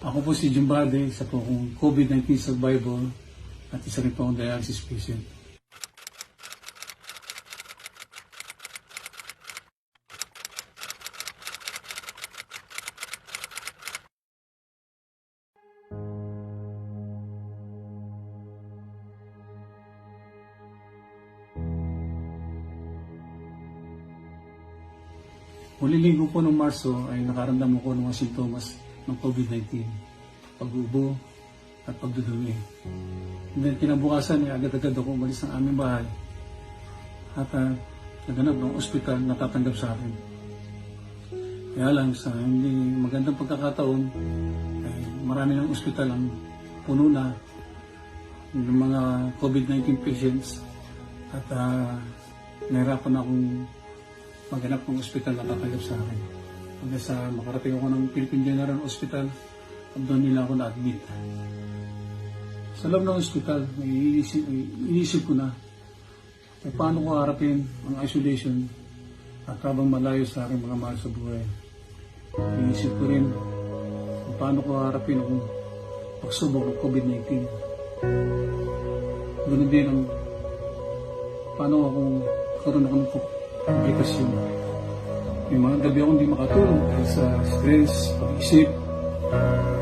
Ako po si Jimbade, isa po akong COVID-19 survivor at isa rin po akong dialysis patient. Huling linggo po ng Marso ay nakaramdam ko ng mga sintomas ng COVID-19, pag-ubo at pagdudumi. And then kinabukasan ay agad-agad ako umalis ng aming bahay at naganap ng ospital na tatanggap sa akin. Kaya lang sa hindi magandang pagkakataon ay marami ng ospital ang puno na ng mga COVID-19 patients at nahirapan akong maghanap ng ospital na tatanggap sa akin. Hanggang sa makarating ako ng Philippine General Hospital, doon nila ako na-admit. Sa loob ng ospital, iniisip ko na paano ko harapin ang isolation at habang malayo sa aking mga mahal sa buhay. Iniisip ko rin kung paano ko harapin ang pagsubok ng COVID-19. Ganun din ang paano akong karoon ako ng komplikasyon. May mga gabi akong hindi makatulog dahil sa stress, pag-isip,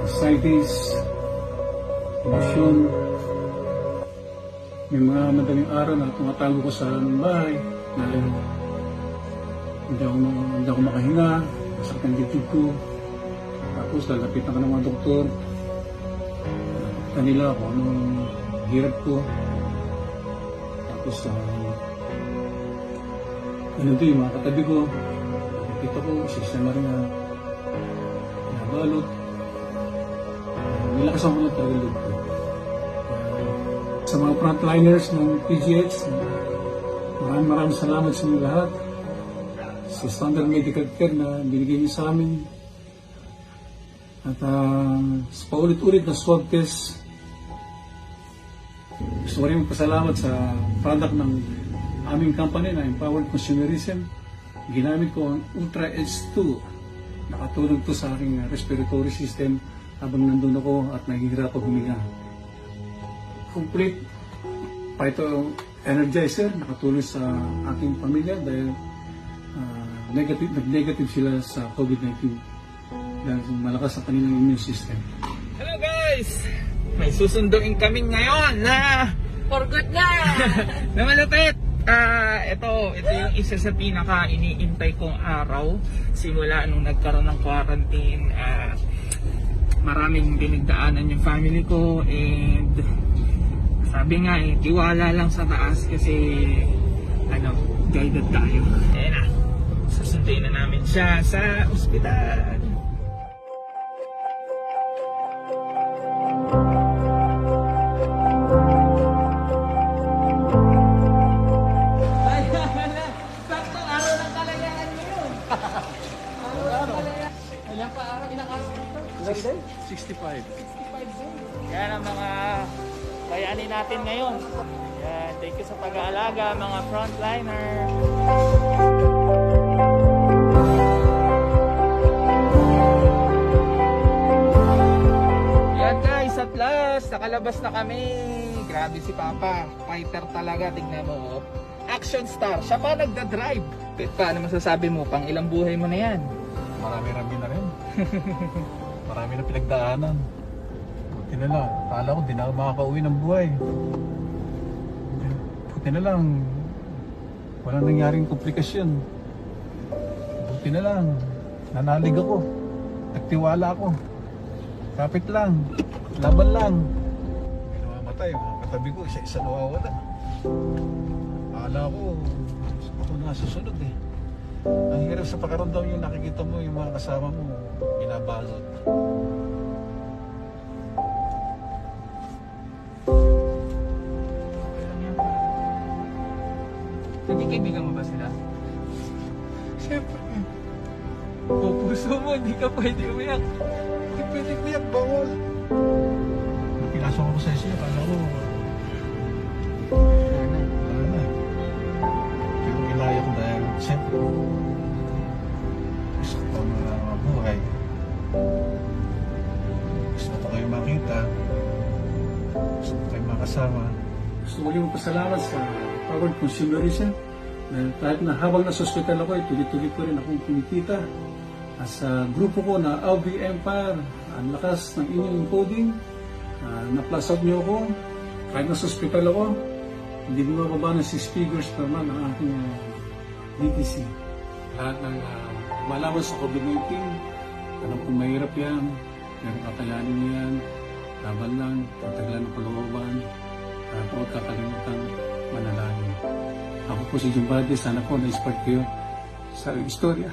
anxieties, emosyon. May mga madaling araw na tumatago ko sa bahay na hindi ako makahinga, masakit ang dibdib ko. Tapos lalapitan ka ng mga doktor. Kanila ako anong hirap ko. Tapos ganun din yung mga katabi ko. Nakikita ko, Sister Maria, nabalot. Nilakas ako na talaga loob ko. Sa mga frontliners ng PGH, maraming salamat sa inyo lahat. Sa standard medical care na binigay niyo sa amin. At sa paulit-ulit na swab test, gusto ko rin magpasalamat sa product ng aming company na Empowered Consumerism. Ginamit ko ang Ultra Edge 2. Nakatulong to sa aking respiratory system habang nandun ako at nahihirap ako huminga. Complete Phyto Energizer, nakatulong sa aking pamilya dahil nag-negative sila sa COVID-19 dahil malakas ang kanilang immune system. Hello guys! May susunduin kami ngayon na For good na! na malupit! Ito yung isa sa pinaka iniintay kong araw simula nung nagkaroon ng quarantine. Maraming dinagdaanan yung family ko and sabi nga tiwala lang sa taas kasi guided tayo. Ayan na, susunduin na namin siya sa ospital. Ilang pa araw inakaso dito? 65. 65 days. Yan ang mga bayani natin ngayon. Yan, thank you sa pag-aalaga mga frontliner. Yan guys, at last, nakalabas na kami. Grabe si Papa, fighter talaga, tingnan mo. Action star, siya pa nagda-drive. Paano masasabi mo, pang ilang buhay mo na yan? Marami-rami na rin. Marami na pinagdaanan. Buti na lang. Akala ko di na ako makakauwi ng buhay. Buti na lang. Walang nangyaring komplikasyon. Buti na lang. Nanalig ako. Nagtiwala ako. Kapit lang. Laban lang. Hindi namamatay. Mga katabi ko, isa-isa nawawala. Akala ko, ako na susunod eh. Ang hirap sa pakaramdam yung nakikita mo yung mga kasama mo binabalot. Naging kaibigan mo ba sila? Siyempre. Pupuso mo, hindi ka pwede umiyak. Hindi pwede umiyak, bawal. Nung pinasok ako sa isya, kala ko wala na. Yung ilaya ko dahil siyempre gusto ko pang mabuhay. makita. Gusto ko kayo makasama. Gusto ko rin magpasalamat sa Powered Consumerism. Dahil kahit na habang nasa hospital ako, tuloy-tuloy ko rin akong kumikita. At sa grupo ko na Albi Empire, ang lakas ng inyong encoding, na-plus out niyo ako. Kahit nasa hospital ako, hindi mo mababa ng 6 figures per month ang aking DTC. Lahat ng malaman sa COVID-19, alam kong mahirap yan, pero kakayanin niyo yan, laban lang, tataglan ng kalooban, huwag kakalimutan manalangin. Ako po si Jumbade, sana po na-inspire kayo sa istorya.